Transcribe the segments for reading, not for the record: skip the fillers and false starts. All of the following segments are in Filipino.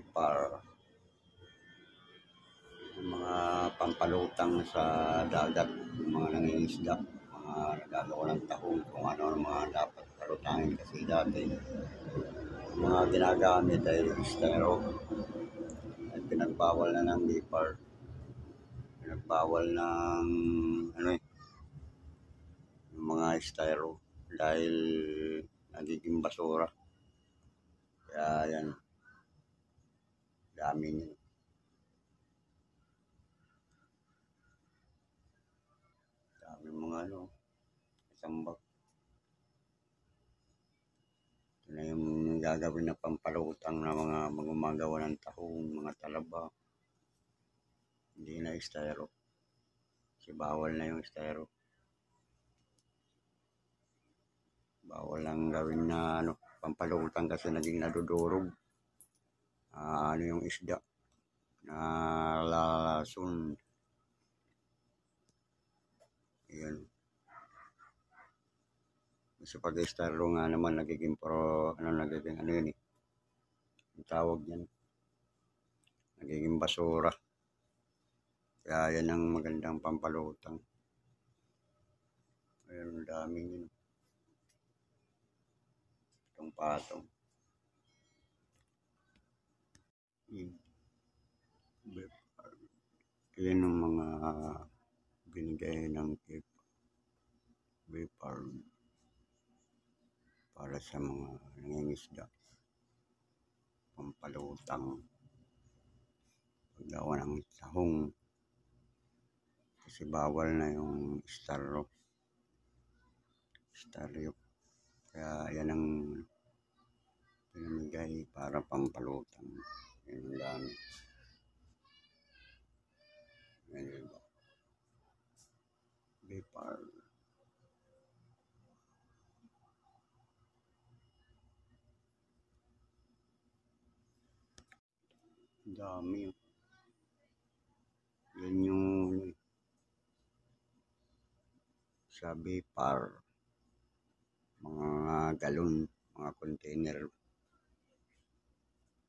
Bipar. Yung mga pampalutang sa dagat, yung mga nangingisda, mga nagagawa ng tahong, kung ano ang mga dapat palutangin kasi dati. Yung mga ginagamit ay styro. At pinagbawal na ng Bipar. Pinagbawal ng yung mga styro dahil nagiging basura. Kaya yan, dami niyo. Dami mga isambak. Ito na yung gagawin na pampalutang na mga gumagawa ng tahong, mga talaba. Hindi na styro. Kasi bawal na yung styro. Bawal lang gawin na pampalutang kasi naging nadudurog. Yung isda na lalason. Yan. Kasi pag styro nga naman nagiging yun eh. Ang tawag yan. Nagiging basura. Kaya yan ang magandang pampalutang. Ayun, dami yun. Itong patong. Yan ang mga binigay ng Bipar para sa mga nangingisda. Pampalutang. Paggawa ng tahong. Kasi bawal na yung styro. Kaya yan ang pinamigay para pampalutang. Yan ang dami. Yan ba? Bipar. Dami. Yan yung sa Bipar. Mga galon, mga container.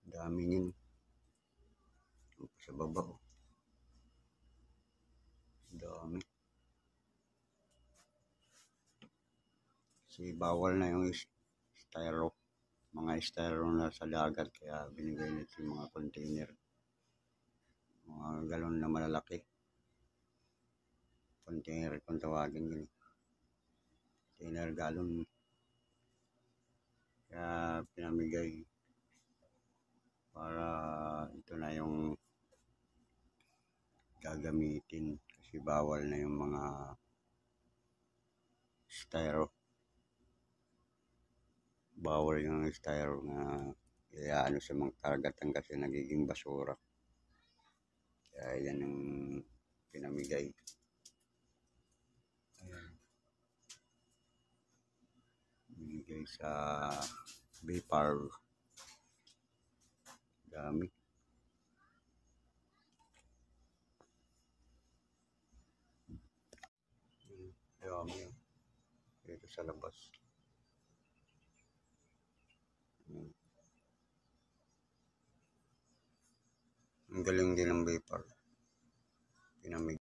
Dami yun. Sa baba. Dami. Kasi bawal na yung styro. Mga styro na sa dagat. Kaya binigay nito yung mga container. Mga galon na malalaki. Container kung tawagin yun. Container galon. Kaya pinamigay para ito na yung gagamitin kasi bawal na yung mga styro. Bawal yung styro na sa mga karagatan kasi nagiging basura. Kaya yan yung pinamigay. Ayan. Binigay sa Bipar. Dami. Dami. Dito sa labas. Ang galing din ng Bipar. Pinamigay.